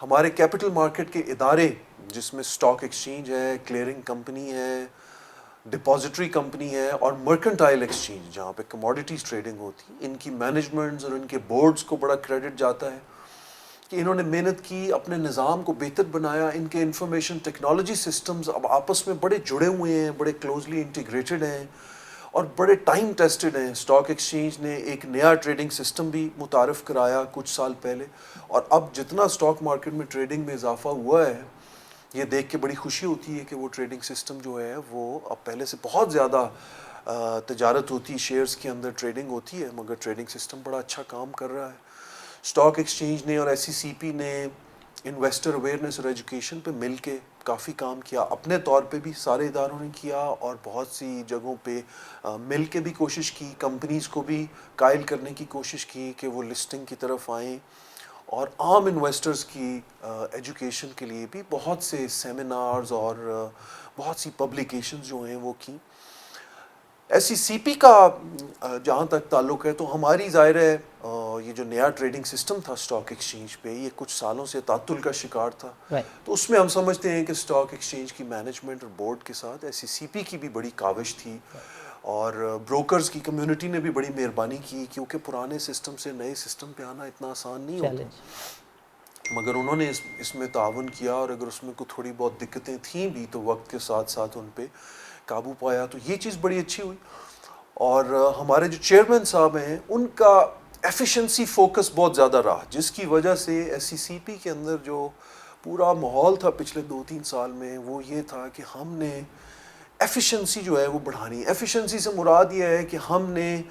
ہمارے capital market کے ادارے جس میں اسٹاک ایکسچینج ہے, کلیئرنگ کمپنی ہے, ڈپازٹری کمپنی ہے اور مرکنٹائل ایکسچینج جہاں پہ کموڈیٹیز ٹریڈنگ ہوتی ہے, ان کی مینجمنٹس اور ان کے بورڈز کو بڑا کریڈٹ جاتا ہے کہ انہوں نے محنت کی, اپنے نظام کو بہتر بنایا. ان کے انفارمیشن ٹیکنالوجی سسٹمز اب آپس میں بڑے جڑے ہوئے ہیں, بڑے کلوزلی انٹیگریٹڈ ہیں اور بڑے ٹائم ٹیسٹڈ ہیں. اسٹاک ایکسچینج نے ایک نیا ٹریڈنگ سسٹم بھی متعارف کرایا کچھ سال پہلے, اور اب جتنا اسٹاک مارکیٹ میں ٹریڈنگ میں اضافہ ہوا ہے یہ دیکھ کے بڑی خوشی ہوتی ہے کہ وہ ٹریڈنگ سسٹم جو ہے وہ اب پہلے سے بہت زیادہ تجارت ہوتی, شیئرز کے اندر ٹریڈنگ ہوتی ہے, مگر ٹریڈنگ سسٹم بڑا اچھا کام کر رہا ہے. اسٹاک ایکسچینج نے اور ایس سی سی پی نے انویسٹر اویئرنیس اور ایجوکیشن پہ مل کے کافی کام کیا. اپنے طور پہ بھی سارے اداروں نے کیا اور بہت سی جگہوں پہ مل کے بھی کوشش کی, کمپنیز کو بھی قائل کرنے کی کوشش کی کہ وہ لسٹنگ کی طرف آئیں, اور عام انویسٹرز کی ایجوکیشن کے لیے بھی بہت سے سیمینارز اور بہت سی پبلیکیشنز جو ہیں وہ کی. ایس سی سی پی کا جہاں تک تعلق ہے تو ہماری ظاہر ہے یہ جو نیا ٹریڈنگ سسٹم تھا اسٹاک ایکسچینج پہ یہ کچھ سالوں سے تعطل کا شکار تھا, تو اس میں ہم سمجھتے ہیں کہ اسٹاک ایکسچینج کی مینجمنٹ اور بورڈ کے ساتھ ایس سی سی پی کی بھی بڑی کاوش تھی, اور بروکرز کی کمیونٹی نے بھی بڑی مہربانی کی, کیونکہ پرانے سسٹم سے نئے سسٹم پہ آنا اتنا آسان نہیں ہوتا, مگر انہوں نے اس میں تعاون کیا, اور اگر اس میں کوئی تھوڑی بہت دقتیں تھیں بھی تو وقت کے ساتھ ساتھ ان پہ قابو پایا, تو یہ چیز بڑی اچھی ہوئی. اور ہمارے جو چیئرمین صاحب ہیں ان کا ایفیشنسی فوکس بہت زیادہ رہا, جس کی وجہ سے ایس سی سی پی کے اندر جو پورا ماحول تھا پچھلے 2-3 سال میں وہ یہ تھا کہ ہم نے ایفیشنسی جو ہے وہ بڑھانی. ایفیشنسی سے مراد یہ ہے کہ ہم نے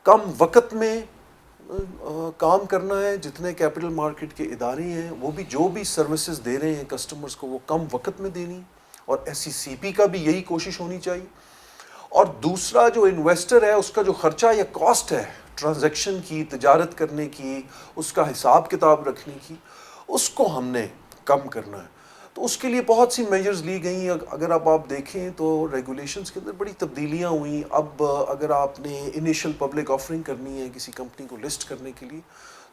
کم وقت میں کام کرنا ہے. جتنے کیپٹل مارکیٹ کے ادارے ہیں وہ بھی جو بھی سروسز دے رہے ہیں کسٹمرز کو وہ کم وقت میں دینی, اور ایس سی سی پی کا بھی یہی کوشش ہونی چاہیے. اور دوسرا جو انویسٹر ہے اس کا جو خرچہ یا کاسٹ ہے ٹرانزیکشن کی, تجارت کرنے کی, اس کا حساب کتاب رکھنے کی, اس کو ہم نے کم کرنا ہے. تو اس کے لیے بہت سی میجرز لی گئیں. اگر اب آپ دیکھیں تو ریگولیشنز کے اندر بڑی تبدیلیاں ہوئیں. اب اگر آپ نے انیشل پبلک آفرنگ کرنی ہے کسی کمپنی کو لسٹ کرنے کے لیے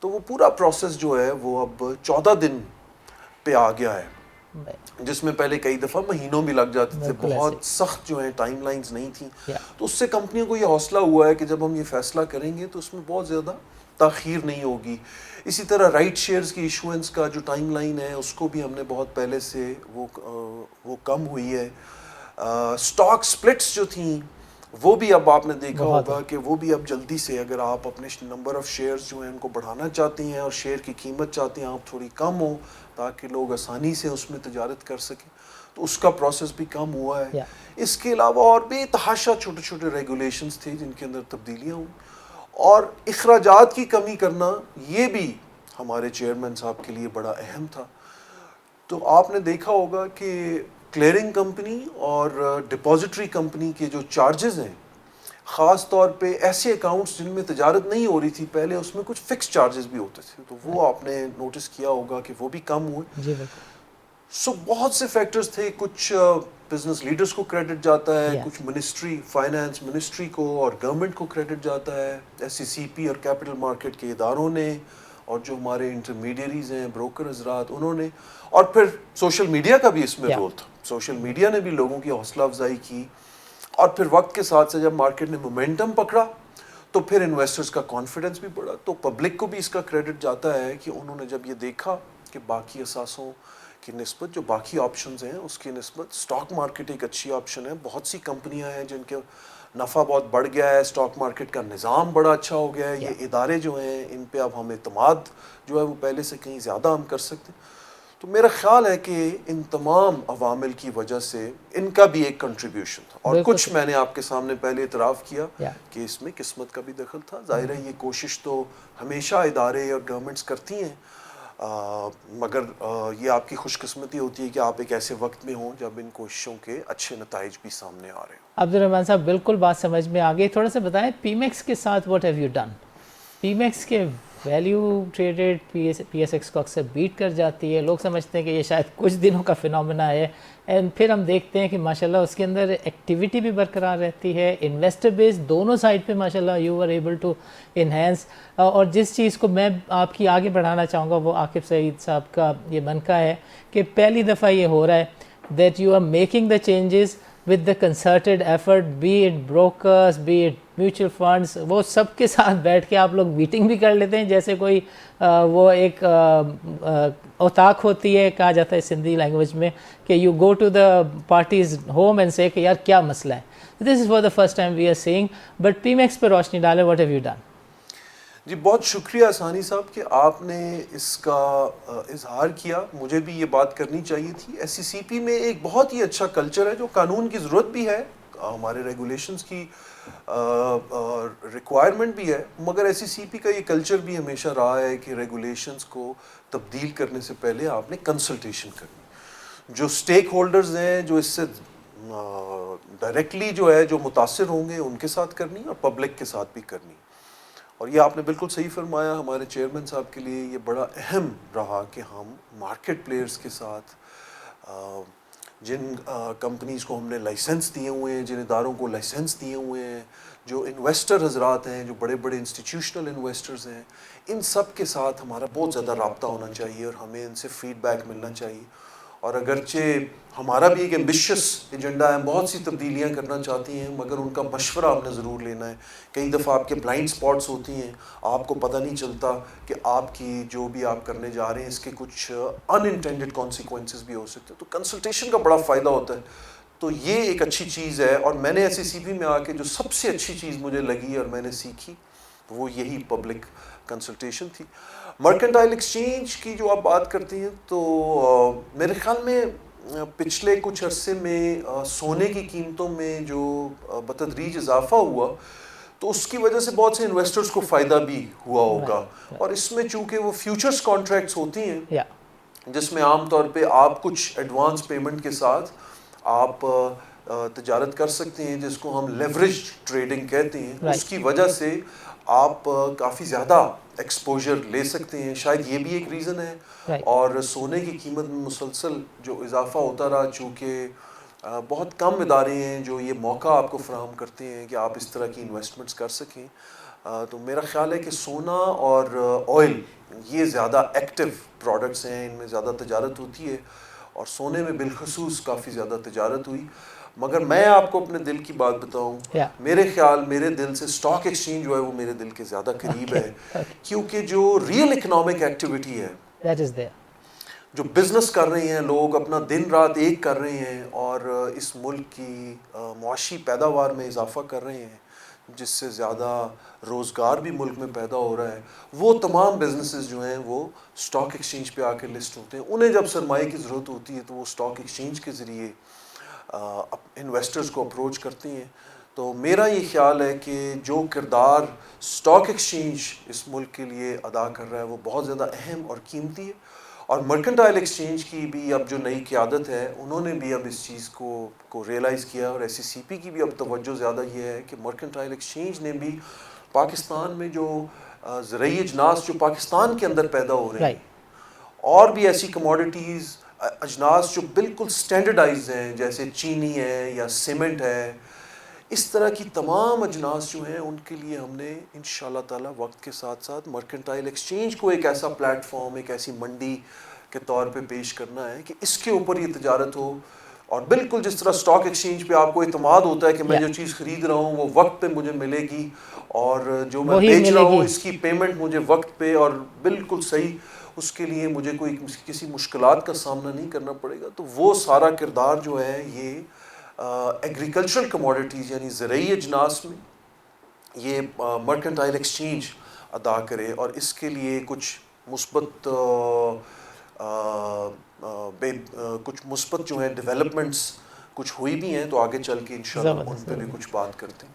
تو وہ پورا پروسیس جو ہے وہ اب 14 دن پہ آ گیا ہے, جس میں پہلے کئی دفعہ مہینوں بھی لگ جاتے تھے. بہت سخت جو ہیں ٹائم لائنز نہیں تھیں, تو اس سے کمپنیوں کو یہ حوصلہ ہوا ہے کہ جب ہم یہ فیصلہ کریں گے تو اس میں بہت زیادہ تاخیر نہیں ہوگی. اسی طرح رائٹ شیئرز کی ایشوئنس کا جو ٹائم لائن ہے اس کو بھی ہم نے بہت پہلے سے وہ کم ہوئی ہے. اسٹاک سپلٹس جو تھیں وہ بھی اب آپ نے دیکھا ہوگا کہ وہ بھی اب جلدی سے, اگر آپ اپنے نمبر آف شیئرز جو ہیں ان کو بڑھانا چاہتے ہیں اور شیئر کی قیمت چاہتے ہیں آپ تھوڑی کم ہو تاکہ لوگ آسانی سے اس میں تجارت کر سکیں, تو اس کا پروسیس بھی کم ہوا ہے. اس کے علاوہ اور بھی تحاشا چھوٹے چھوٹے ریگولیشنز تھے جن کے اندر تبدیلیاں ہوئیں, اور اخراجات کی کمی کرنا یہ بھی ہمارے چیئرمین صاحب کے لیے بڑا اہم تھا. تو آپ نے دیکھا ہوگا کہ کلیئرنگ کمپنی اور ڈپازٹری کمپنی کے جو چارجز ہیں, خاص طور پہ ایسے اکاؤنٹس جن میں تجارت نہیں ہو رہی تھی پہلے اس میں کچھ فکس چارجز بھی ہوتے تھے, تو وہ آپ نے نوٹس کیا ہوگا کہ وہ بھی کم ہوئے. سو بہت سے فیکٹرز تھے. کچھ بزنس لیڈرز کو کریڈٹ جاتا ہے, کچھ منسٹری فائنانس منسٹری کو اور گورنمنٹ کو کریڈٹ جاتا ہے, ایس سی سی پی اور کیپٹل مارکیٹ کے اداروں نے, اور جو ہمارے انٹرمیڈیریز ہیں بروکر حضرات انہوں نے, اور پھر سوشل میڈیا کا بھی اس میں رول تھا. سوشل میڈیا نے بھی لوگوں کی حوصلہ افزائی کی, اور پھر وقت کے ساتھ سے جب مارکیٹ نے مومنٹم پکڑا تو پھر انویسٹرز کا کانفیڈنس بھی بڑھا. تو پبلک کو بھی اس کا کریڈٹ جاتا ہے کہ انہوں نے جب یہ دیکھا کہ باقی اثاثوں کی نسبت جو باقی آپشنز ہیں اس کی نسبت اسٹاک مارکیٹ ایک اچھی آپشن ہے. بہت سی کمپنیاں ہیں جن کے نفع بہت بڑھ گیا ہے, اسٹاک مارکیٹ کا نظام بڑا اچھا ہو گیا ہے, یہ ادارے جو ہیں ان پہ اب ہم اعتماد جو ہے وہ پہلے سے کہیں زیادہ ہم کر سکتے ہیں. تو میرا خیال ہے کہ ان تمام عوامل کی وجہ سے ان کا بھی ایک کنٹریبیوشن تھا, اور کچھ میں نے آپ کے سامنے پہلے اعتراف کیا کہ اس میں قسمت کا بھی دخل تھا. ظاہر ہے یہ کوشش تو ہمیشہ ادارے اور گورنمنٹس کرتی ہیں, مگر یہ آپ کی خوش قسمتی ہوتی ہے کہ آپ ایک ایسے وقت میں ہوں جب ان کوششوں کے اچھے نتائج بھی سامنے آ رہے ہیں. عبدالرحمن صاحب بالکل بات سمجھ میں آ گئی. تھوڑا سا بتائیں پی میکس کے ساتھ what have you done. PMEX کے value traded P S X کو اکثر بیٹ کر جاتی ہے. لوگ سمجھتے ہیں کہ یہ شاید کچھ دنوں کا فنومنا ہے, اینڈ پھر ہم دیکھتے ہیں کہ ماشاءاللہ اس کے اندر ایکٹیویٹی بھی برقرار رہتی ہے. انویسٹر بیس دونوں سائڈ پہ ماشاءاللہ you are able to enhance. اور جس چیز کو میں آپ کی آگے بڑھانا چاہوں گا وہ عاقب سعید صاحب کا یہ منقع ہے کہ پہلی دفعہ یہ ہو رہا ہے that you are making the changes with the concerted effort, be it brokers, be it mutual funds, وہ سب کے ساتھ بیٹھ کے آپ لوگ میٹنگ بھی کر لیتے ہیں جیسے کوئی وہ ایک اوتاق ہوتی ہے, کہا جاتا ہے سندھی لینگویج میں کہ you go to the party's home and say کہ یار کیا مسئلہ ہے. This is for the first time we are seeing, but PMX پہ روشنی ڈالیں, what have you done؟ جی بہت شکریہ ثانی صاحب کہ آپ نے اس کا اظہار کیا. مجھے بھی یہ بات کرنی چاہیے تھی. ایس سی سی پی میں ایک بہت ہی اچھا کلچر ہے جو قانون کی ضرورت بھی ہے, ہمارے ریگولیشنز کی ریکوائرمنٹ بھی ہے, مگر ایس سی سی پی کا یہ کلچر بھی ہمیشہ رہا ہے کہ ریگولیشنز کو تبدیل کرنے سے پہلے آپ نے کنسلٹیشن کرنی. جو اسٹیک ہولڈرز ہیں جو اس سے ڈائریکٹلی جو ہے جو متاثر ہوں گے ان کے ساتھ کرنی اور پبلک کے ساتھ بھی کرنی. اور یہ آپ نے بالکل صحیح فرمایا. ہمارے چیئرمین صاحب کے لیے یہ بڑا اہم رہا کہ ہم مارکیٹ پلیئرز کے ساتھ, جن کمپنیز کو ہم نے لائسنس دیے ہوئے ہیں, جن اداروں کو لائسنس دیے ہوئے ہیں, جو انویسٹر حضرات ہیں, جو بڑے بڑے انسٹیٹیوشنل انویسٹرز ہیں, ان سب کے ساتھ ہمارا بہت زیادہ رابطہ ہونا چاہیے اور ہمیں ان سے فیڈ بیک ملنا چاہیے. اور اگرچہ ہمارا بھی ایک ایمبیشیس ایجنڈا ہے, بہت سی تبدیلیاں کرنا چاہتی ہیں, مگر ان کا مشورہ آپ نے ضرور لینا ہے. کئی دفعہ آپ کے بلائنڈ سپاٹس ہوتی ہیں, آپ کو پتہ نہیں چلتا کہ آپ کی جو بھی آپ کرنے جا رہے ہیں اس کے کچھ ان انٹینڈڈ کانسیکوینسز بھی ہو سکتے ہیں. تو کنسلٹیشن کا بڑا فائدہ ہوتا ہے. تو یہ ایک اچھی چیز ہے. اور میں نے ایس سی سی پی میں آ کے جو سب سے اچھی چیز مجھے لگی اور میں نے سیکھی وہ یہی پبلک کنسلٹیشن تھی. مرکنٹائل ایکسچینج کی جو آپ بات کرتی ہیں تو میرے خیال میں پچھلے کچھ عرصے میں سونے کی قیمتوں میں جو بتدریج اضافہ ہوا تو اس کی وجہ سے بہت سے انویسٹرز کو فائدہ بھی ہوا ہوگا. اور اس میں چونکہ وہ فیوچرز کانٹریکٹس ہوتی ہیں جس میں عام طور پہ آپ کچھ ایڈوانس پیمنٹ کے ساتھ آپ تجارت کر سکتے ہیں, جس کو ہم لیوریج ٹریڈنگ کہتے ہیں. اس کی وجہ سے آپ کافی زیادہ ایکسپوجر لے سکتے ہیں. شاید یہ بھی ایک ریزن ہے. اور سونے کی قیمت میں مسلسل جو اضافہ ہوتا رہا, چونکہ بہت کم ادارے ہیں جو یہ موقع آپ کو فراہم کرتے ہیں کہ آپ اس طرح کی انویسٹمنٹس کر سکیں. تو میرا خیال ہے کہ سونا اور آئل یہ زیادہ ایکٹیو پروڈکٹس ہیں, ان میں زیادہ تجارت ہوتی ہے, اور سونے میں بالخصوص کافی زیادہ تجارت ہوئی. مگر میں آپ کو اپنے دل کی بات بتاؤں, میرے دل سے اسٹاک ایکسچینج جو ہے وہ میرے دل کے زیادہ قریب ہے, کیونکہ جو ریئل اکنامک ایکٹیویٹی ہے, جو بزنس کر رہے ہیں لوگ, اپنا دن رات ایک کر رہے ہیں اور اس ملک کی معاشی پیداوار میں اضافہ کر رہے ہیں, جس سے زیادہ روزگار بھی ملک میں پیدا ہو رہا ہے, وہ تمام بزنسز جو ہیں وہ اسٹاک ایکسچینج پہ آ کے لسٹ ہوتے ہیں. انہیں جب سرمایہ کی ضرورت ہوتی ہے تو وہ اسٹاک ایکسچینج کے ذریعے انویسٹرز کو اپروچ کرتے ہیں. تو میرا یہ خیال ہے کہ جو کردار اسٹاک ایکسچینج اس ملک کے لیے ادا کر رہا ہے وہ بہت زیادہ اہم اور قیمتی ہے. اور مرکنٹائل ایکسچینج کی بھی اب جو نئی قیادت ہے انہوں نے بھی اب اس چیز کو ریئلائز کیا, اور ایس سی سی پی کی بھی اب توجہ زیادہ یہ ہے کہ مرکنٹائل ایکسچینج نے بھی پاکستان میں جو زرعی اجناس جو پاکستان کے اندر پیدا ہو رہے ہیں, اور بھی ایسی کموڈیٹیز اجناس جو بالکل سٹینڈرڈائز ہیں جیسے چینی ہے یا سیمنٹ ہے, اس طرح کی تمام اجناس جو ہیں ان کے لیے ہم نے انشاءاللہ تعالی وقت کے ساتھ ساتھ مرکنٹائل ایکسچینج کو ایک ایسا پلیٹ فارم, ایک ایسی منڈی کے طور پہ پیش کرنا ہے کہ اس کے اوپر یہ تجارت ہو. اور بالکل جس طرح اسٹاک ایکسچینج پہ آپ کو اعتماد ہوتا ہے کہ میں جو چیز خرید رہا ہوں وہ وقت پہ مجھے ملے گی, اور جو میں بیچ رہا ہوں اس کی پیمنٹ مجھے وقت پہ اور بالکل صحیح, اس کے لیے مجھے کوئی کسی مشکلات کا سامنا نہیں کرنا پڑے گا. تو وہ سارا کردار جو ہے یہ ایگریکلچرل کموڈیٹیز یعنی زرعی اجناس میں یہ مرکنٹائل ایکسچینج ادا کرے, اور اس کے لیے کچھ مثبت جو ہیں ڈیولپمنٹس کچھ ہوئی بھی ہیں, تو آگے چل کے انشاءاللہ ان پہ بھی کچھ بات کرتے ہیں.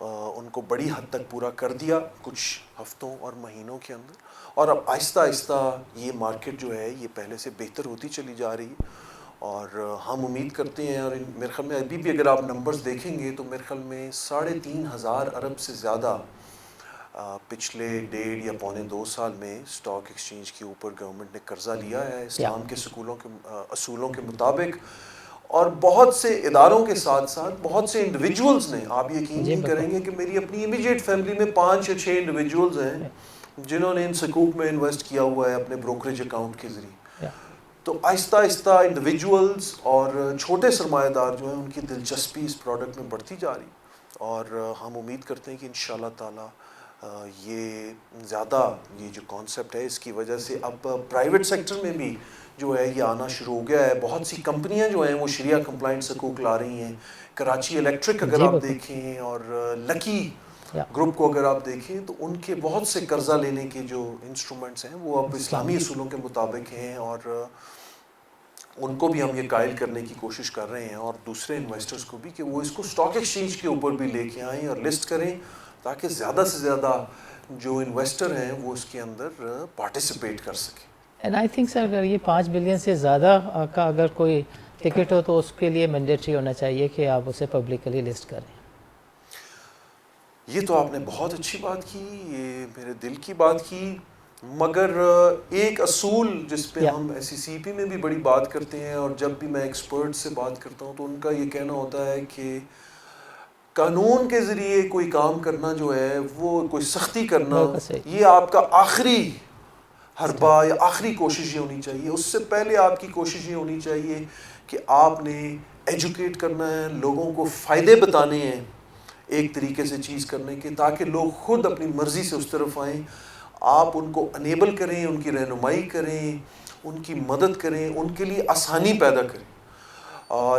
ان کو بڑی حد تک پورا کر دیا کچھ ہفتوں اور مہینوں کے اندر، اور اب آہستہ آہستہ یہ مارکیٹ جو ہے یہ پہلے سے بہتر ہوتی چلی جا رہی ہے، اور ہم امید کرتے ہیں، اور میرے خیال میں ابھی بھی اگر آپ نمبرز دیکھیں گے تو میرے خیال میں 3,500 ارب سے زیادہ پچھلے 1.5 یا پونے 2 سال میں اسٹاک ایکسچینج کے اوپر گورنمنٹ نے قرضہ لیا ہے اسلام کے اصولوں کے مطابق، اور بہت سے اداروں کے ساتھ ساتھ بہت سے انڈیویجولز نے، آپ یقین نہیں کریں گے کہ میری اپنی امیجیٹ فیملی میں 5 یا 6 انڈیویجولز ہیں جنہوں نے ان سکوک میں انویسٹ کیا ہوا ہے اپنے بروکریج اکاؤنٹ کے ذریعے۔ تو آہستہ آہستہ انڈیویجولز اور چھوٹے سرمایہ دار جو ہیں ان کی دلچسپی اس پروڈکٹ میں بڑھتی جا رہی، اور ہم امید کرتے ہیں کہ انشاءاللہ تعالی یہ زیادہ یہ جو کانسیپٹ ہے اس کی وجہ سے اب پرائیویٹ سیکٹر میں بھی جو ہے یہ آنا شروع ہو گیا ہے۔ بہت سی کمپنیاں جو ہیں وہ شریعہ کمپلائنٹ سکوک لا رہی ہیں۔ کراچی الیکٹرک اگر آپ دیکھیں اور لکی گروپ کو اگر آپ دیکھیں تو ان کے بہت سے قرضہ لینے کے جو انسٹرومنٹس ہیں وہ اب اسلامی اصولوں کے مطابق ہیں، اور ان کو بھی ہم یہ قائل کرنے کی کوشش کر رہے ہیں، اور دوسرے انویسٹرز کو بھی، کہ وہ اس کو اسٹاک ایکسچینج کے اوپر بھی لے کے آئیں اور لسٹ کریں، تاکہ زیادہ سے زیادہ جو انویسٹر ہیں وہ اس کے اندر پارٹیسپیٹ کر سکیں۔ اینڈ آئی تھنک سر اگر یہ 5 بلین سے زیادہ کا اگر کوئی ٹکٹ ہو تو اس کے لیے مینڈیٹری ہونا چاہیے کہ آپ اسے پبلکلی لسٹ کریں۔ یہ تو آپ نے بہت اچھی بات کی، یہ میرے دل کی بات کی، مگر ایک اصول جس پہ ہم SCCP میں بھی بڑی بات کرتے ہیں، اور جب بھی میں ایکسپرٹ سے بات کرتا ہوں تو ان کا یہ کہنا ہوتا ہے کہ قانون کے ذریعے کوئی کام کرنا جو ہے وہ کوئی سختی کرنا، یہ آپ کا آخری حربہ یا آخری کوشش یہ ہونی چاہیے۔ اس سے پہلے آپ کی کوشش یہ ہونی چاہیے کہ آپ نے ایجوکیٹ کرنا ہے، لوگوں کو فائدے بتانے ہیں ایک طریقے سے چیز کرنے کے، تاکہ لوگ خود اپنی مرضی سے اس طرف آئیں۔ آپ ان کو انیبل کریں، ان کی رہنمائی کریں، ان کی مدد کریں، ان کے لیے آسانی پیدا کریں۔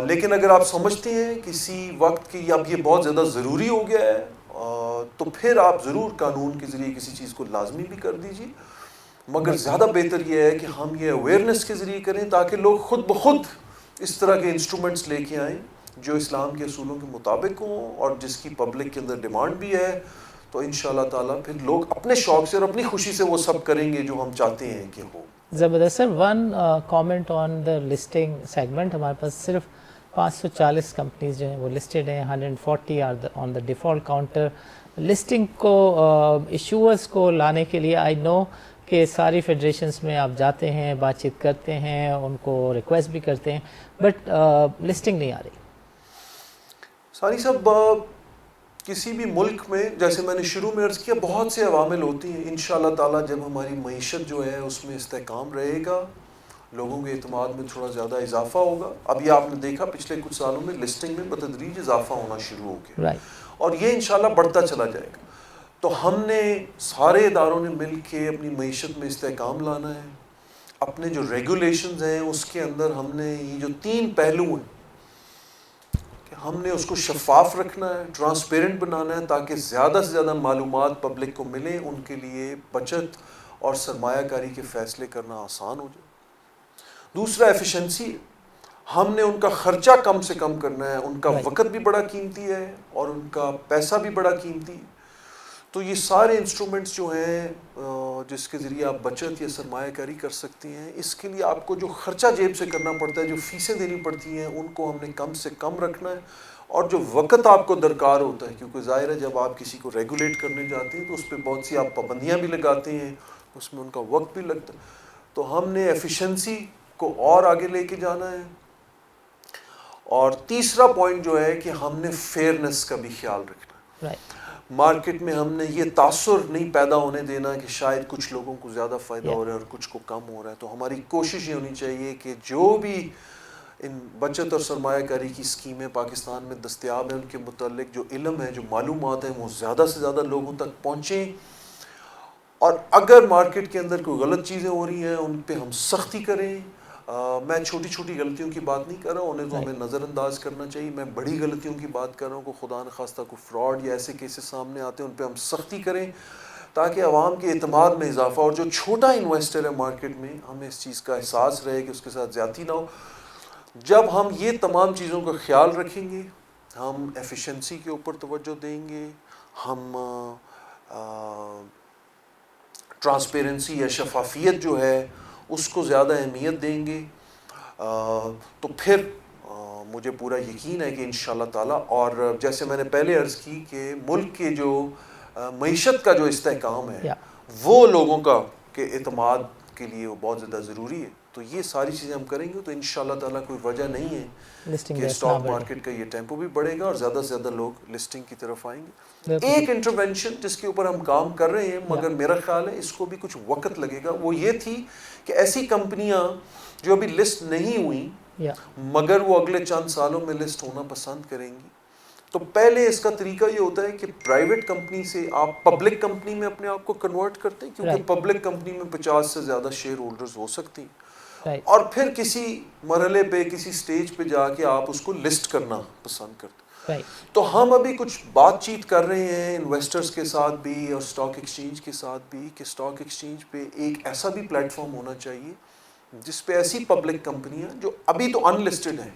لیکن اگر آپ سمجھتے ہیں کسی وقت کہ اب یہ بہت زیادہ ضروری ہو گیا ہے تو پھر آپ ضرور قانون کے ذریعے کسی چیز کو لازمی بھی کر دیجیے، مگر زیادہ بہتر یہ ہے کہ ہم یہ اویئرنیس کے ذریعے کریں تاکہ لوگ خود بخود اس طرح کے انسٹرومنٹس لے کے آئیں جو اسلام کے اصولوں کے مطابق ہوں اور جس کی پبلک کے اندر ڈیمانڈ بھی ہے۔ تو انشاءاللہ تعالیٰ پھر لوگ اپنے شوق سے اور اپنی خوشی سے وہ سب کریں گے جو ہم چاہتے ہیں کہ ہو۔ زبردست sir, one comment on the listing segment, ہمارے پاس صرف 540 کمپنیز جو ہیں وہ لسٹڈ ہیں، 140 are on the default counter. Listing کو ایشوئرس کو لانے کے لیے آئی نو کہ ساری فیڈریشنس میں آپ جاتے ہیں، بات چیت کرتے ہیں، ان کو ریکویسٹ بھی کرتے ہیں، بٹ لسٹنگ نہیں آ رہی۔ ثانی صاحب، کسی بھی ملک میں جیسے میں نے شروع میں عرض کیا بہت سے عوامل ہوتی ہیں۔ انشاءاللہ تعالیٰ جب ہماری معیشت جو ہے اس میں استحکام رہے گا، لوگوں کے اعتماد میں تھوڑا زیادہ اضافہ ہوگا۔ اب یہ آپ نے دیکھا پچھلے کچھ سالوں میں لسٹنگ میں بتدریج اضافہ ہونا شروع ہو گیا، اور یہ انشاءاللہ بڑھتا چلا جائے گا۔ تو ہم نے سارے اداروں نے مل کے اپنی معیشت میں استحکام لانا ہے۔ اپنے جو ریگولیشنز ہیں اس کے اندر ہم نے یہ جو 3 پہلو ہیں کہ ہم نے اس کو شفاف رکھنا ہے، ٹرانسپیرنٹ بنانا ہے، تاکہ زیادہ سے زیادہ معلومات پبلک کو ملیں، ان کے لیے بچت اور سرمایہ کاری کے فیصلے کرنا آسان ہو جائے۔ دوسرا ایفیشنسی، ہم نے ان کا خرچہ کم سے کم کرنا ہے، ان کا وقت بھی بڑا قیمتی ہے اور ان کا پیسہ بھی بڑا قیمتی ہے۔ تو یہ سارے انسٹرومنٹس جو ہیں جس کے ذریعے آپ بچت یا سرمایہ کاری کر سکتی ہیں، اس کے لیے آپ کو جو خرچہ جیب سے کرنا پڑتا ہے، جو فیسیں دینی پڑتی ہیں، ان کو ہم نے کم سے کم رکھنا ہے، اور جو وقت آپ کو درکار ہوتا ہے، کیونکہ ظاہر ہے جب آپ کسی کو ریگولیٹ کرنے جاتے ہیں تو اس پہ بہت سی آپ پابندیاں بھی لگاتے ہیں، اس میں ان کا وقت بھی لگتا ہے۔ تو ہم نے ایفیشنسی کو اور آگے لے کے جانا ہے۔ اور تیسرا پوائنٹ جو ہے کہ ہم نے فیئرنس کا بھی خیال رکھنا ہے۔ مارکیٹ میں ہم نے یہ تاثر نہیں پیدا ہونے دینا کہ شاید کچھ لوگوں کو زیادہ فائدہ ہو رہا ہے اور کچھ کو کم ہو رہا ہے۔ تو ہماری کوشش یہ ہونی چاہیے کہ جو بھی ان بچت اور سرمایہ کاری کی اسکیمیں پاکستان میں دستیاب ہیں ان کے متعلق جو علم ہے، جو معلومات ہیں، وہ زیادہ سے زیادہ لوگوں تک پہنچیں، اور اگر مارکیٹ کے اندر کوئی غلط چیزیں ہو رہی ہیں ان پہ ہم سختی کریں۔ میں چھوٹی چھوٹی غلطیوں کی بات نہیں کر رہا ہوں، انہیں تو ہمیں نظر انداز کرنا چاہیے۔ میں بڑی غلطیوں کی بات کر رہا ہوں کہ خدا نخواستہ کوئی فراڈ یا ایسے کیسز سامنے آتے ہیں، ان پہ ہم سختی کریں تاکہ عوام کے اعتماد میں اضافہ، اور جو چھوٹا انویسٹر ہے مارکیٹ میں، ہمیں اس چیز کا احساس رہے کہ اس کے ساتھ زیادتی نہ ہو۔ جب ہم یہ تمام چیزوں کا خیال رکھیں گے، ہم ایفیشنسی کے اوپر توجہ دیں گے، ہم ٹرانسپیرنسی یا شفافیت جو ہے اس کو زیادہ اہمیت دیں گے تو پھر مجھے پورا یقین ہے کہ انشاءاللہ تعالیٰ، اور جیسے میں نے پہلے عرض کی کہ ملک کے جو معیشت کا جو استحکام ہے وہ لوگوں کا کے اعتماد کے لیے وہ بہت زیادہ ضروری ہے. تو یہ ساری چیزیں ہم کریں گے تو انشاءاللہ تعالیٰ کوئی وجہ نہیں ہے کہ اسٹاک مارکیٹ کا یہ ٹیمپو بھی بڑھے گا اور زیادہ سے زیادہ لوگ لسٹنگ کی طرف آئیں گے. ایک انٹرونشن جس کے اوپر ہم کام کر رہے ہیں مگر میرا خیال ہے اس کو بھی کچھ وقت لگے گا، وہ یہ تھی کہ ایسی کمپنیاں جو ابھی لسٹ نہیں ہوئیں مگر وہ اگلے چند سالوں میں لسٹ ہونا پسند کریں گی، تو پہلے اس کا طریقہ یہ ہوتا ہے کہ پرائیویٹ کمپنی سے آپ پبلک کمپنی میں اپنے آپ کو کنورٹ کرتے ہیں، کیونکہ پبلک کمپنی میں 50 سے زیادہ شیئر ہولڈرز ہو سکتی ہیں، اور پھر کسی مرحلے پہ کسی سٹیج پہ جا کے آپ اس کو لسٹ کرنا پسند کرتے ہیں. تو ہم ابھی کچھ بات چیت کر رہے ہیں انویسٹرز کے ساتھ بھی اور اسٹاک ایکسچینج کے ساتھ بھی کہ اسٹاک ایکسچینج پہ ایک ایسا بھی پلیٹ فارم ہونا چاہیے جس پہ ایسی پبلک کمپنیاں جو ابھی تو ان لسٹڈ ہیں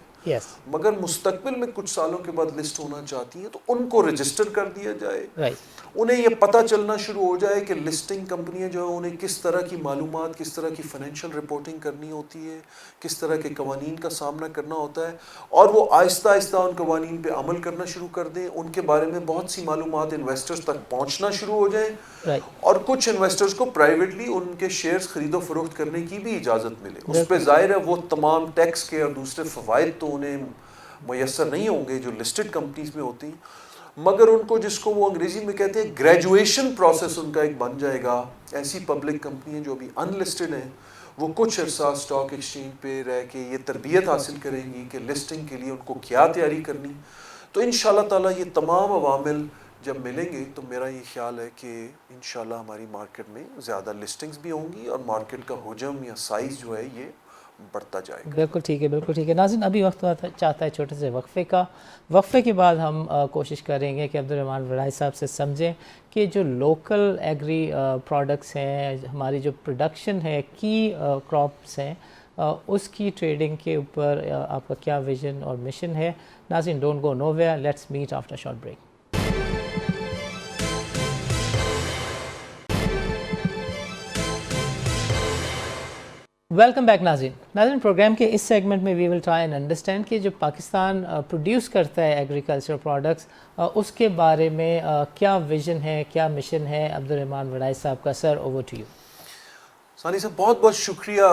مگر مستقبل میں کچھ سالوں کے بعد لسٹ ہونا چاہتی ہیں تو ان کو رجسٹر کر دیا جائے. انہیں یہ پتہ چلنا شروع ہو جائے کہ لسٹنگ کمپنیاں جو ہیں انہیں کس طرح کی معلومات، کس طرح کی فائنینشیل رپورٹنگ کرنی ہوتی ہے، کس طرح کے قوانین کا سامنا کرنا ہوتا ہے، اور وہ آہستہ آہستہ ان قوانین پہ عمل کرنا شروع کر دیں. ان کے بارے میں بہت سی معلومات انویسٹرز تک پہنچنا شروع ہو جائیں اور کچھ انویسٹرز کو پرائیویٹلی ان کے شیئرز خرید و فروخت کرنے کی بھی اجازت ملے. اس پہ ظاہر ہے وہ تمام ٹیکس کے اور دوسرے فوائد تو انہیں میسر نہیں ہوں گے جو لسٹڈ کمپنیز میں ہوتی ہیں، مگر ان کو جس کو وہ انگریزی میں کہتے ہیں گریجویشن پروسیس ان کا ایک بن جائے گا. ایسی پبلک کمپنیاں جو ابھی ان لسٹڈ ہیں وہ کچھ عرصہ اسٹاک ایکسچینج پہ رہ کے یہ تربیت حاصل کریں گی کہ لسٹنگ کے لیے ان کو کیا تیاری کرنی. تو انشاءاللہ تعالیٰ یہ تمام عوامل جب ملیں گے تو میرا یہ خیال ہے کہ انشاءاللہ ہماری مارکیٹ میں زیادہ لسٹنگز بھی ہوں گی اور مارکیٹ کا حجم یا سائز جو ہے یہ بڑھتا جائے گا. بالکل ٹھیک ہے، بالکل ٹھیک ہے. ناظرین ابھی وقت چاہتا ہے چھوٹے سے وقفے کا. وقفے کے بعد ہم کوشش کریں گے کہ عبدالرحمٰن وڑائی صاحب سے سمجھیں کہ جو لوکل ایگری پروڈکٹس ہیں، ہماری جو پروڈکشن ہے کی کراپس ہیں، اس کی ٹریڈنگ کے اوپر آپ کا کیا ویژن اور مشن ہے. ناظرین don't go nowhere, let's meet after short break. Welcome back ناظرین پروگرام کے اس سیگمنٹ میں we will try and understand کہ جو پاکستان پروڈیوس کرتا ہے ایگریکلچر پروڈکٹس، اس کے بارے میں کیا ویژن ہے، کیا مشن ہے. عبدالرحمٰن وڑائی صاحب کا سر، اوور ٹو یو. ثانی صاحب بہت بہت شکریہ.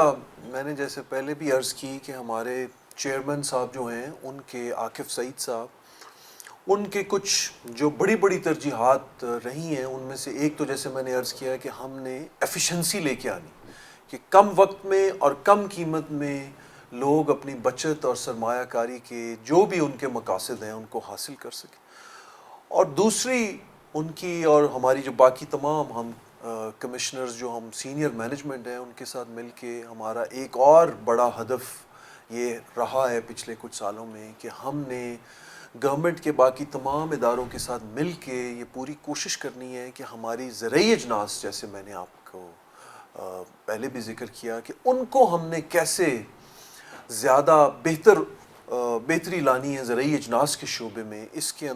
میں نے جیسے پہلے بھی عرض کی کہ ہمارے چیئرمین صاحب جو ہیں ان کے عاقف سعید صاحب، ان کے کچھ جو بڑی بڑی ترجیحات رہی ہیں ان میں سے ایک تو جیسے میں نے عرض کیا کہ ہم نے ایفیشنسی لے کے آنی کہ کم وقت میں اور کم قیمت میں لوگ اپنی بچت اور سرمایہ کاری کے جو بھی ان کے مقاصد ہیں ان کو حاصل کر سکیں. اور دوسری ان کی اور ہماری جو باقی تمام ہم کمشنرز جو ہم سینئر مینجمنٹ ہیں ان کے ساتھ مل کے ہمارا ایک اور بڑا ہدف یہ رہا ہے پچھلے کچھ سالوں میں کہ ہم نے گورنمنٹ کے باقی تمام اداروں کے ساتھ مل کے یہ پوری کوشش کرنی ہے کہ ہماری زرعی اجناس، جیسے میں نے آپ کو پہلے بھی ذکر کیا کہ ان کو ہم نے کیسے زیادہ بہتری لانی ہے زرعی اجناس کے شعبے میں. اس کے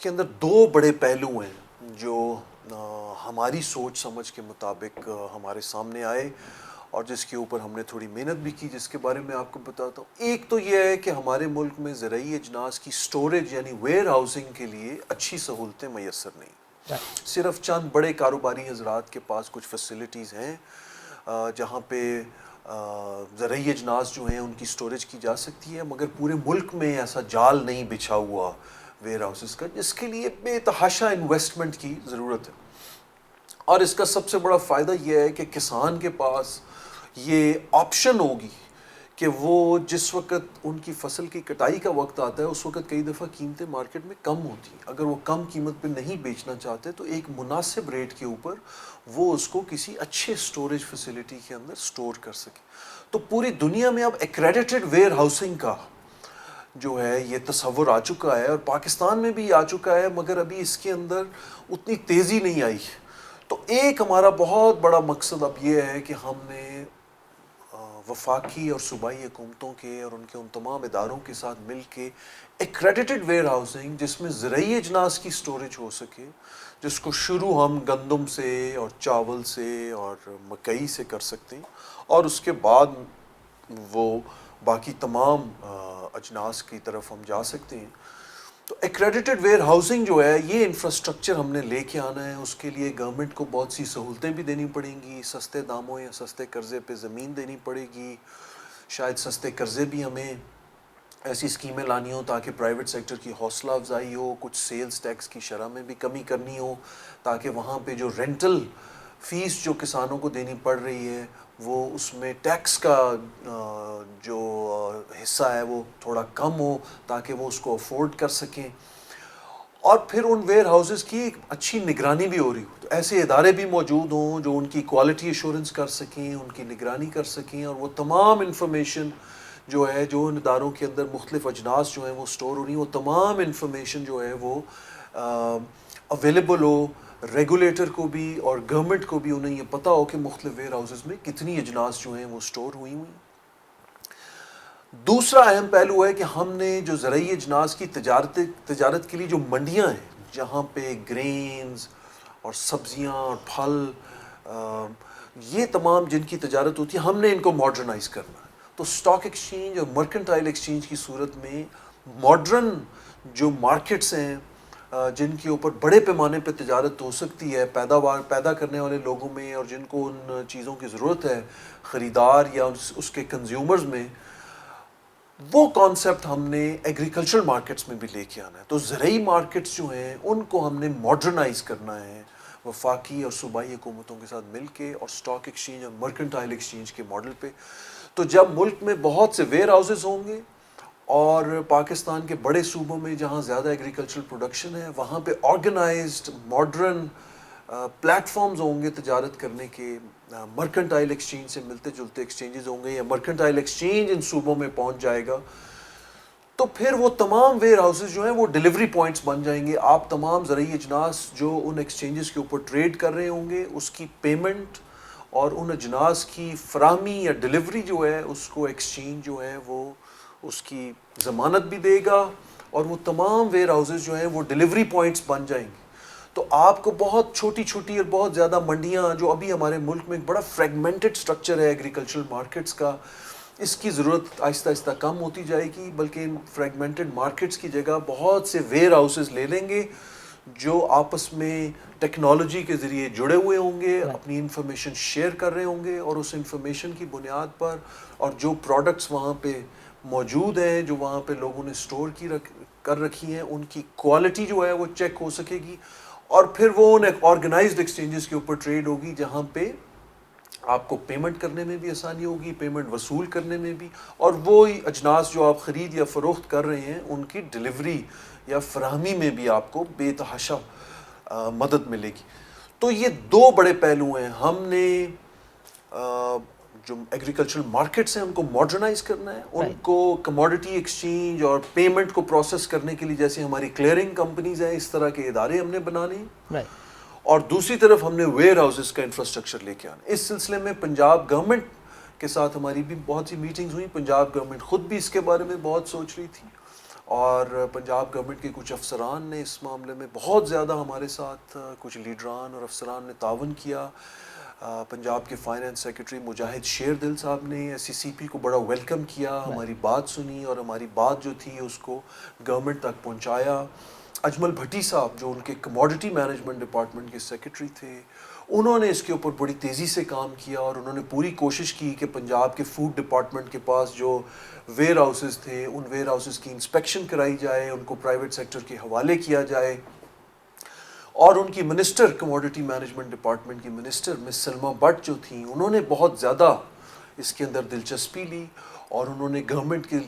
اندر دو بڑے پہلو ہیں جو ہماری سوچ سمجھ کے مطابق ہمارے سامنے آئے اور جس کے اوپر ہم نے تھوڑی محنت بھی کی، جس کے بارے میں آپ کو بتاتا ہوں. ایک تو یہ ہے کہ ہمارے ملک میں زرعی اجناس کی سٹوریج یعنی ویئر ہاؤسنگ کے لیے اچھی سہولتیں میسر نہیں. صرف چند بڑے کاروباری حضرات کے پاس کچھ فیسلٹیز ہیں جہاں پہ زرعی اجناس جو ہیں ان کی سٹوریج کی جا سکتی ہے، مگر پورے ملک میں ایسا جال نہیں بچھا ہوا ویئر ہاؤسز کا، جس کے لیے بے تحاشا انویسٹمنٹ کی ضرورت ہے. اور اس کا سب سے بڑا فائدہ یہ ہے کہ کسان کے پاس یہ آپشن ہوگی کہ وہ جس وقت ان کی فصل کی کٹائی کا وقت آتا ہے اس وقت کئی دفعہ قیمتیں مارکیٹ میں کم ہوتی ہیں. اگر وہ کم قیمت پہ نہیں بیچنا چاہتے تو ایک مناسب ریٹ کے اوپر وہ اس کو کسی اچھے سٹوریج فیسلٹی کے اندر سٹور کر سکے. تو پوری دنیا میں اب ایکریڈیٹڈ ویئر ہاؤسنگ کا جو ہے یہ تصور آ چکا ہے اور پاکستان میں بھی آ چکا ہے، مگر ابھی اس کے اندر اتنی تیزی نہیں آئی. تو ایک ہمارا بہت بڑا مقصد اب یہ ہے کہ ہم نے وفاقی اور صوبائی حکومتوں کے اور ان کے ان تمام اداروں کے ساتھ مل کے ایکریڈیٹڈ ویئر ہاؤسنگ جس میں زرعی اجناس کی سٹوریج ہو سکے، جس کو شروع ہم گندم سے اور چاول سے اور مکئی سے کر سکتے ہیں، اور اس کے بعد وہ باقی تمام اجناس کی طرف ہم جا سکتے ہیں۔ تو ایکریڈیٹڈ ویئر ہاؤسنگ جو ہے یہ انفراسٹرکچر ہم نے لے کے آنا ہے۔ اس کے لیے گورنمنٹ کو بہت سی سہولتیں بھی دینی پڑیں گی، سستے داموں یا سستے قرضے پہ زمین دینی پڑے گی، شاید سستے قرضے بھی ہمیں ایسی اسکیمیں لانی ہوں تاکہ پرائیویٹ سیکٹر کی حوصلہ افزائی ہو، کچھ سیلز ٹیکس کی شرح میں بھی کمی کرنی ہو تاکہ وہاں پہ جو رینٹل فیس جو کسانوں کو دینی پڑ رہی ہے وہ اس میں ٹیکس کا جو حصہ ہے وہ تھوڑا کم ہو تاکہ وہ اس کو افورڈ کر سکیں، اور پھر ان ویئر ہاؤسز کی ایک اچھی نگرانی بھی ہو رہی ہو۔ تو ایسے ادارے بھی موجود ہوں جو ان کی کوالٹی ایشورنس کر سکیں، ان کی نگرانی کر سکیں، اور وہ تمام انفارمیشن جو ہے جو ان اداروں کے اندر مختلف اجناس جو ہیں وہ سٹور ہو رہی ہیں، وہ تمام انفارمیشن جو ہے وہ اویلیبل ہو ریگولیٹر کو بھی اور گورنمنٹ کو بھی، انہیں یہ پتہ ہو کہ مختلف ویئر ہاؤسز میں کتنی اجناس جو ہیں وہ سٹور ہوئی ہوئی۔ دوسرا اہم پہلو ہے کہ ہم نے جو زرعی اجناس کی تجارت کے لیے جو منڈیاں ہیں جہاں پہ گرینز اور سبزیاں اور پھل یہ تمام جن کی تجارت ہوتی ہے، ہم نے ان کو ماڈرنائز کرنا ہے۔ تو اسٹاک ایکسچینج اور مرکنٹائل ایکسچینج کی صورت میں ماڈرن جو مارکیٹس ہیں جن کے اوپر بڑے پیمانے پہ تجارت ہو سکتی ہے پیدا کرنے والے لوگوں میں، اور جن کو ان چیزوں کی ضرورت ہے خریدار یا اس کے کنزیومرز میں، وہ کانسیپٹ ہم نے ایگریکلچرل مارکیٹس میں بھی لے کے آنا ہے۔ تو زرعی مارکیٹس جو ہیں ان کو ہم نے ماڈرنائز کرنا ہے وفاقی اور صوبائی حکومتوں کے ساتھ مل کے، اور اسٹاک ایکسچینج اور مرکنٹائل ایکسچینج کے ماڈل پہ۔ تو جب ملک میں بہت سے ویئر ہاؤسز ہوں گے اور پاکستان کے بڑے صوبوں میں جہاں زیادہ ایگریکلچرل پروڈکشن ہے وہاں پہ آرگنائزڈ ماڈرن پلیٹ فارمز ہوں گے تجارت کرنے کے، مرکنٹائل ایکسچینج سے ملتے جلتے ایکسچینجز ہوں گے، یا مرکنٹائل ایکسچینج ان صوبوں میں پہنچ جائے گا، تو پھر وہ تمام ویئر ہاؤسز جو ہیں وہ ڈیلیوری پوائنٹس بن جائیں گے۔ آپ تمام زرعی اجناس جو ان ایکسچینجز کے اوپر ٹریڈ کر رہے ہوں گے اس کی پیمنٹ اور ان اجناس کی فراہمی یا ڈیلیوری جو ہے اس کو ایکسچینج جو ہے وہ اس کی ضمانت بھی دے گا، اور وہ تمام ویئر ہاؤسز جو ہیں وہ ڈیلیوری پوائنٹس بن جائیں گے۔ تو آپ کو بہت چھوٹی چھوٹی اور بہت زیادہ منڈیاں جو ابھی ہمارے ملک میں ایک بڑا فریگمنٹڈ سٹرکچر ہے ایگریکلچرل مارکیٹس کا، اس کی ضرورت آہستہ آہستہ کم ہوتی جائے گی، بلکہ ان فریگمنٹڈ مارکیٹس کی جگہ بہت سے ویئر ہاؤسز لے لیں گے جو آپس میں ٹیکنالوجی کے ذریعے جڑے ہوئے ہوں گے، اپنی انفارمیشن شیئر کر رہے ہوں گے، اور اس انفارمیشن کی بنیاد پر اور جو پروڈکٹس وہاں پہ موجود ہیں جو وہاں پہ لوگوں نے سٹور کر رکھی ہیں ان کی کوالٹی جو ہے وہ چیک ہو سکے گی، اور پھر وہ ان آرگنائزڈ ایکسچینجز کے اوپر ٹریڈ ہوگی جہاں پہ آپ کو پیمنٹ کرنے میں بھی آسانی ہوگی، پیمنٹ وصول کرنے میں بھی، اور وہی اجناس جو آپ خرید یا فروخت کر رہے ہیں ان کی ڈیلیوری یا فراہمی میں بھی آپ کو بے تحاشا مدد ملے گی۔ تو یہ دو بڑے پہلو ہیں، ہم نے جو ایگریکلچرل مارکیٹس ہیں ان کو ماڈرنائز کرنا ہے، ان کو کموڈٹی ایکسچینج اور پیمنٹ کو پروسیس کرنے کے لیے جیسے ہماری کلیئرنگ کمپنیز ہیں اس طرح کے ادارے ہم نے بنانے ہیں، اور دوسری طرف ہم نے ویئر ہاؤسز کا انفراسٹرکچر لے کے آنا۔ اس سلسلے میں پنجاب گورنمنٹ کے ساتھ ہماری بھی بہت سی میٹنگز ہوئیں، پنجاب گورنمنٹ خود بھی اس کے بارے میں بہت سوچ رہی تھی، اور پنجاب گورنمنٹ کے کچھ افسران نے اس معاملے میں بہت زیادہ ہمارے ساتھ، کچھ لیڈران اور افسران نے تعاون کیا۔ پنجاب کے فائنانس سیکرٹری مجاہد شیر دل صاحب نے ایس سی سی پی کو بڑا ویلکم کیا، ہماری بات سنی اور ہماری بات جو تھی اس کو گورنمنٹ تک پہنچایا۔ اجمل بھٹی صاحب جو ان کے کموڈٹی مینجمنٹ ڈپارٹمنٹ کے سیکرٹری تھے، انہوں نے اس کے اوپر بڑی تیزی سے کام کیا، اور انہوں نے پوری کوشش کی کہ پنجاب کے فوڈ ڈپارٹمنٹ کے پاس جو ویئر ہاؤسز تھے ان ویئر ہاؤسز کی انسپیکشن کرائی جائے، ان کو پرائیویٹ سیکٹر کے حوالے کیا جائے، اور ان کی منسٹر کموڈٹی مینجمنٹ ڈپارٹمنٹ کی منسٹر مس سلما بٹ جو تھیں انہوں نے بہت زیادہ اس کے اندر دلچسپی لی، اور انہوں نے گورنمنٹ کے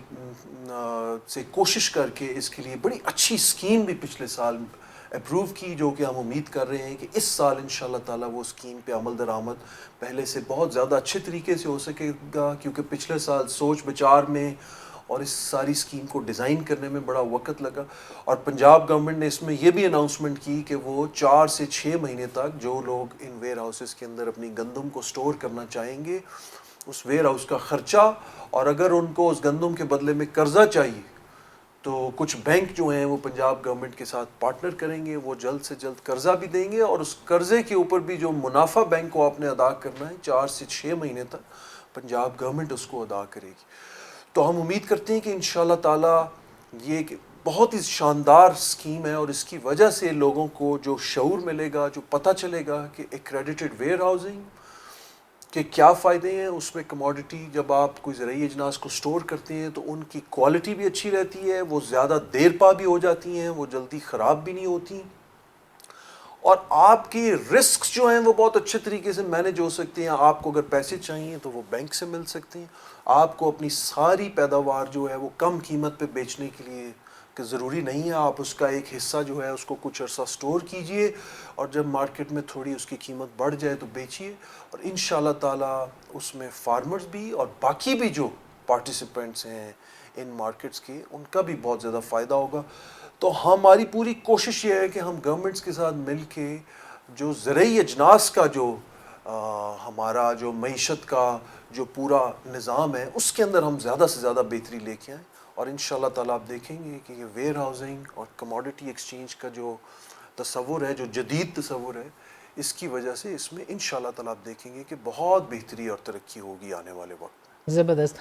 سے کوشش کر کے اس کے لیے بڑی اچھی اسکیم بھی پچھلے سال اپروو کی، جو کہ ہم امید کر رہے ہیں کہ اس سال انشاءاللہ تعالیٰ وہ اسکیم پہ عمل درآمد پہلے سے بہت زیادہ اچھے طریقے سے ہو سکے گا، کیونکہ پچھلے سال سوچ بچار میں اور اس ساری اسکیم کو ڈیزائن کرنے میں بڑا وقت لگا، اور پنجاب گورنمنٹ نے اس میں یہ بھی اناؤنسمنٹ کی کہ وہ 4 سے 6 مہینے تک جو لوگ ان ویئر ہاؤسز کے اندر اپنی گندم کو سٹور کرنا چاہیں گے اس ویئر ہاؤس کا خرچہ، اور اگر ان کو اس گندم کے بدلے میں قرضہ چاہیے تو کچھ بینک جو ہیں وہ پنجاب گورنمنٹ کے ساتھ پارٹنر کریں گے، وہ جلد سے جلد قرضہ بھی دیں گے، اور اس قرضے کے اوپر بھی جو منافع بینک کو آپ نے ادا کرنا ہے 4 سے 6 مہینے تک پنجاب گورنمنٹ اس کو ادا کرے گی۔ تو ہم امید کرتے ہیں کہ انشاءاللہ تعالیٰ یہ ایک بہت ہی شاندار اسکیم ہے، اور اس کی وجہ سے لوگوں کو جو شعور ملے گا، جو پتہ چلے گا کہ ایکریڈیٹڈ ویئر ہاؤسنگ کہ کیا فائدے ہیں اس میں۔ کموڈٹی جب آپ کوئی زرعی اجناس کو سٹور کرتے ہیں تو ان کی کوالٹی بھی اچھی رہتی ہے، وہ زیادہ دیر پا بھی ہو جاتی ہیں، وہ جلدی خراب بھی نہیں ہوتی، اور آپ کی رسکس جو ہیں وہ بہت اچھے طریقے سے مینیج ہو سکتے ہیں۔ آپ کو اگر پیسے چاہیے تو وہ بینک سے مل سکتے ہیں، آپ کو اپنی ساری پیداوار جو ہے وہ کم قیمت پہ بیچنے کے لیے کہ ضروری نہیں ہے، آپ اس کا ایک حصہ جو ہے اس کو کچھ عرصہ سٹور کیجئے، اور جب مارکیٹ میں تھوڑی اس کی قیمت بڑھ جائے تو بیچیے، اور انشاءاللہ تعالیٰ اس میں فارمرز بھی اور باقی بھی جو پارٹیسپینٹس ہیں ان مارکیٹس کے، ان کا بھی بہت زیادہ فائدہ ہوگا۔ تو ہماری پوری کوشش یہ ہے کہ ہم گورنمنٹس کے ساتھ مل کے جو زرعی اجناس کا جو ہمارا جو معیشت کا جو پورا نظام ہے اس کے اندر ہم زیادہ سے زیادہ بہتری لے کے آئیں، اور انشاءاللہ تعالیٰ آپ دیکھیں گے کہ یہ ویئر ہاؤسنگ اور کموڈٹی ایکسچینج کا جو تصور ہے، جو جدید تصور ہے، اس کی وجہ سے اس میں انشاءاللہ تعالیٰ آپ دیکھیں گے کہ بہت بہتری اور ترقی ہوگی آنے والے وقت میں۔ زبردست۔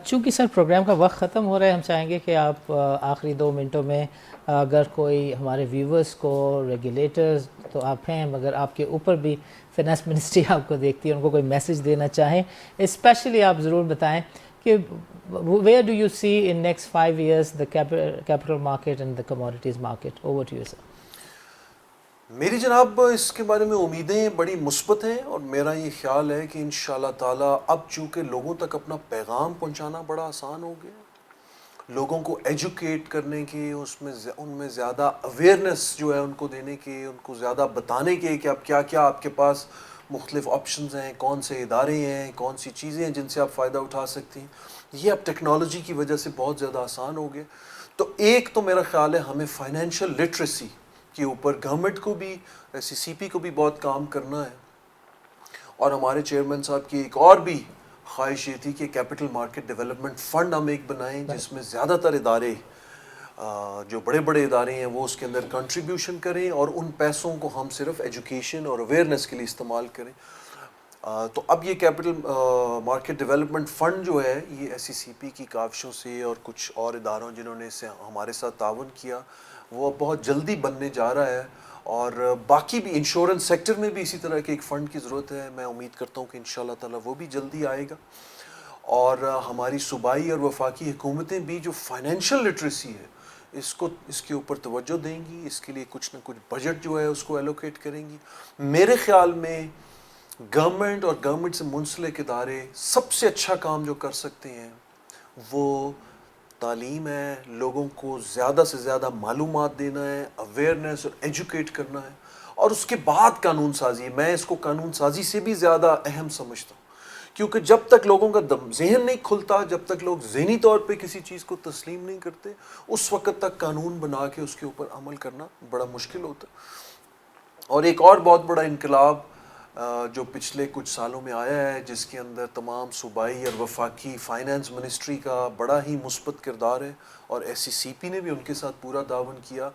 چونکہ سر پروگرام کا وقت ختم ہو رہا ہے، ہم چاہیں گے کہ آپ آخری 2 منٹوں میں اگر کوئی ہمارے ویورز کو ریگولیٹرز تو آپ ہیں مگر آپ کے اوپر بھی فائنانس منسٹری آپ کو دیکھتی ہے، ان کو کوئی میسج دینا چاہیں، اسپیشلی آپ ضرور بتائیں کہ where do you see in next 5 years the capital market and the commodities market? Over to you, sir. میری جناب اس کے بارے میں امیدیں بڑی مثبت ہیں، اور میرا یہ خیال ہے کہ انشاءاللہ تعالیٰ اب چونکہ لوگوں تک اپنا پیغام پہنچانا بڑا آسان ہو گیا، لوگوں کو ایجوکیٹ کرنے کے، ان میں زیادہ اویئرنیس جو ہے ان کو دینے کے، ان کو زیادہ بتانے کے کہ اب کیا کیا آپ کے پاس مختلف آپشنز ہیں، کون سے ادارے ہیں، کون سی چیزیں ہیں جن سے آپ فائدہ اٹھا سکتے ہیں، یہ اب ٹیکنالوجی کی وجہ سے بہت زیادہ آسان ہو گیا۔ تو ایک تو میرا خیال ہے ہمیں فائنینشیل لٹریسی کے اوپر گورنمنٹ کو بھی، ایس سی پی کو بھی بہت کام کرنا ہے، اور ہمارے چیئرمین صاحب کی ایک اور بھی خواہش یہ تھی کہ کیپٹل مارکیٹ ڈیولپمنٹ فنڈ ہم ایک بنائیں جس میں زیادہ تر ادارے جو بڑے بڑے ادارے ہیں وہ اس کے اندر کنٹریبیوشن کریں، اور ان پیسوں کو ہم صرف ایجوکیشن اور اویئرنیس کے لیے استعمال کریں۔ تو اب یہ کیپٹل مارکیٹ ڈیولپمنٹ فنڈ جو ہے یہ ایس سی پی کی کاوشوں سے اور کچھ اور اداروں جنہوں نے اسے ہمارے ساتھ تعاون کیا، وہ بہت جلدی بننے جا رہا ہے، اور باقی بھی انشورنس سیکٹر میں بھی اسی طرح کے ایک فنڈ کی ضرورت ہے۔ میں امید کرتا ہوں کہ انشاءاللہ تعالیٰ وہ بھی جلدی آئے گا، اور ہماری صوبائی اور وفاقی حکومتیں بھی جو فائنینشیل لٹریسی ہے اس کے اوپر توجہ دیں گی، اس کے لیے کچھ نہ کچھ بجٹ جو ہے اس کو ایلوکیٹ کریں گی۔ میرے خیال میں گورنمنٹ اور گورنمنٹ سے منسلک ادارے سب سے اچھا کام جو کر سکتے ہیں وہ تعلیم ہے، لوگوں کو زیادہ سے زیادہ معلومات دینا ہے، اویئرنیس اور ایجوکیٹ کرنا ہے، اور اس کے بعد قانون سازی۔ میں اس کو قانون سازی سے بھی زیادہ اہم سمجھتا ہوں، کیونکہ جب تک لوگوں کا ذہن نہیں کھلتا، جب تک لوگ ذہنی طور پہ کسی چیز کو تسلیم نہیں کرتے، اس وقت تک قانون بنا کے اس کے اوپر عمل کرنا بڑا مشکل ہوتا ہے۔ اور ایک اور بہت بڑا انقلاب جو پچھلے کچھ سالوں میں آیا ہے، جس کے اندر تمام صوبائی اور وفاقی فائنانس منسٹری کا بڑا ہی مثبت کردار ہے، اور ایس سی پی نے بھی ان کے ساتھ پورا تعاون کیا،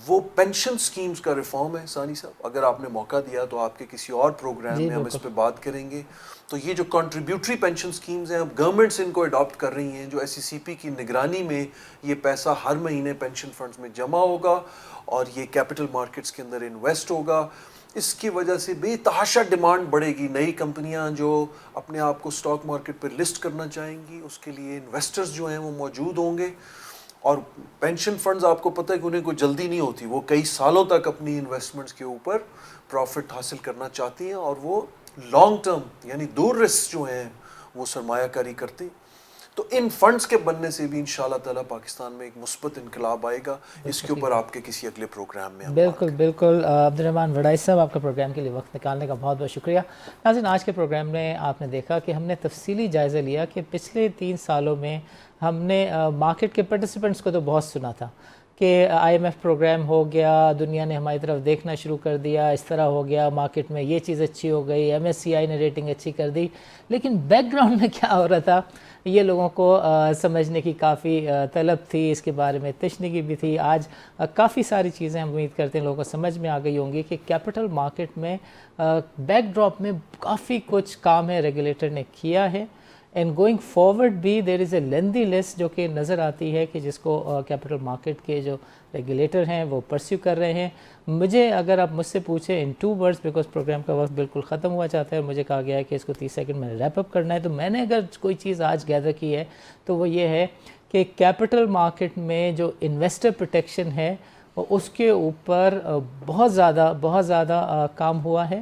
وہ پینشن سکیمز کا ریفارم ہے۔ ثانی صاحب اگر آپ نے موقع دیا تو آپ کے کسی اور پروگرام میں ہم اس پہ بات کریں گے۔ تو یہ جو کنٹریبیوٹری پینشن سکیمز ہیں، اب گورنمنٹس ان کو اڈاپٹ کر رہی ہیں، جو ایس سی پی کی نگرانی میں یہ پیسہ ہر مہینے پینشن فنڈز میں جمع ہوگا، اور یہ کیپٹل مارکیٹس کے اندر انویسٹ ہوگا۔ اس کی وجہ سے بے تحاشا ڈیمانڈ بڑھے گی، نئی کمپنیاں جو اپنے آپ کو اسٹاک مارکیٹ پہ لسٹ کرنا چاہیں گی اس کے لیے انویسٹرز جو ہیں وہ موجود ہوں گے، اور پینشن فنڈز آپ کو پتہ ہے کہ انہیں کوئی جلدی نہیں ہوتی، وہ کئی سالوں تک اپنی انویسٹمنٹس کے اوپر پروفٹ حاصل کرنا چاہتی ہیں، اور وہ لانگ ٹرم یعنی دور رسک جو ہیں وہ سرمایہ کاری کرتے ہیں۔ تو ان فنڈز کے بننے سے بھی انشاءاللہ تعالیٰ پاکستان میں ایک مثبت انقلاب آئے گا۔ اس کے اوپر آپ کے کسی اگلے پروگرام میں ہم بالکل بالکل عبدالرحمن وڈائی صاحب، آپ کا پروگرام کے لیے وقت نکالنے کا بہت بہت شکریہ۔ ناظرین، آج کے پروگرام میں آپ نے دیکھا کہ ہم نے تفصیلی جائزہ لیا کہ پچھلے 3 سالوں میں ہم نے مارکیٹ کے پارٹیسپینٹس کو تو بہت سنا تھا، کہ IMF پروگرام ہو گیا, دنیا نے ہماری طرف دیکھنا شروع کر دیا, اس طرح ہو گیا, مارکیٹ میں یہ چیز اچھی ہو گئی, MSCI نے ریٹنگ اچھی کر دی. لیکن بیک گراؤنڈ میں کیا ہو رہا تھا یہ لوگوں کو سمجھنے کی کافی طلب تھی, اس کے بارے میں تشنگی بھی تھی. آج کافی ساری چیزیں ہم امید کرتے ہیں لوگوں کو سمجھ میں آ گئی ہوں گی کہ کیپٹل مارکیٹ میں بیک ڈراپ میں کافی کچھ کام ہے ریگولیٹر نے کیا ہے. اینڈ گوئنگ فارورڈ بھی دیر از اے لیندی لسٹ جو کہ نظر آتی ہے کہ جس کو کیپٹل مارکیٹ کے جو ریگولیٹر ہیں وہ پرسیو کر رہے ہیں. مجھے اگر آپ مجھ سے پوچھیں ان 2 words, بیکاز پروگرام کا وقت بالکل ختم ہوا چاہتا ہے, مجھے کہا گیا ہے کہ اس کو 30 سیکنڈ میں ریپ اپ کرنا ہے, تو میں نے اگر کوئی چیز آج گیدر کی ہے تو وہ یہ ہے کہ کیپٹل مارکیٹ میں جو انویسٹر پروٹیکشن ہے اس کے اوپر بہت زیادہ کام ہوا ہے.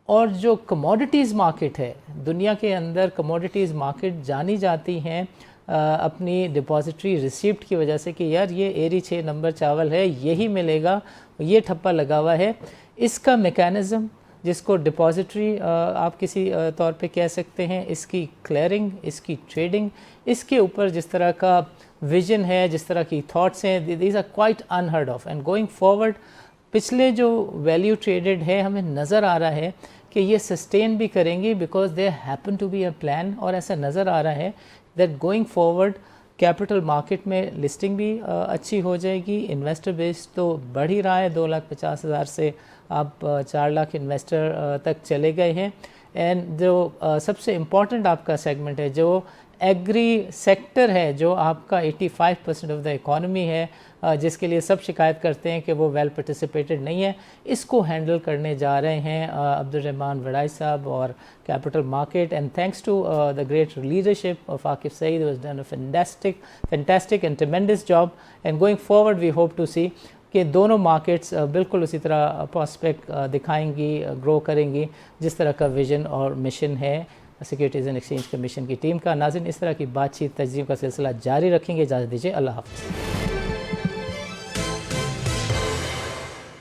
اور جو کموڈیٹیز مارکیٹ ہے, دنیا کے اندر کموڈیٹیز مارکیٹ جانی جاتی ہیں اپنی ڈپازٹری ریسیپٹ کی وجہ سے کہ یار یہ ایری 6 نمبر چاول ہے, یہی ملے گا, یہ ٹھپا لگا ہوا ہے. اس کا میکانزم جس کو ڈپازٹری آپ کسی طور پہ کہہ سکتے ہیں, اس کی کلیئرنگ, اس کی ٹریڈنگ, اس کے اوپر جس طرح کا ویژن ہے, جس طرح کی تھاٹس ہیں, these are quite unheard of. And going forward پچھلے جو ویلیو ٹریڈڈ ہے ہمیں نظر آ رہا ہے کہ یہ سسٹین بھی کریں گی because they happen to be a plan. اور ایسا نظر آ رہا ہے that going forward capital market میں لسٹنگ بھی اچھی ہو جائے گی. انویسٹر بیس تو بڑھ ہی رہا ہے, 2,50,000 سے آپ 4 لاکھ انویسٹر تک چلے گئے ہیں. اینڈ جو سب سے امپورٹنٹ آپ کا سیگمنٹ ہے جو ایگری سیکٹر ہے, جو آپ کا 85% آف دا اکانومی ہے, جس کے لیے سب شکایت کرتے ہیں کہ وہ ویل پارٹیسپیٹڈ نہیں ہے, اس کو ہینڈل کرنے جا رہے ہیں عبدالرحمان وڑائی صاحب اور capital market. And thanks to the great leadership of Aqib Saeed who has done a fantastic and tremendous job. And going forward we hope to see کہ دونوں مارکیٹس بالکل اسی طرح پراسپیکٹ دکھائیں گی, گرو کریں گی جس طرح کا ویژن اور مشن ہے سیکیورٹیز اینڈ ایکسچینج کمیشن کی ٹیم کا. ناظرین, اس طرح کی بات چیت تجزیوں کا سلسلہ جاری رکھیں گے. اجازت دیجیے, اللہ حافظ.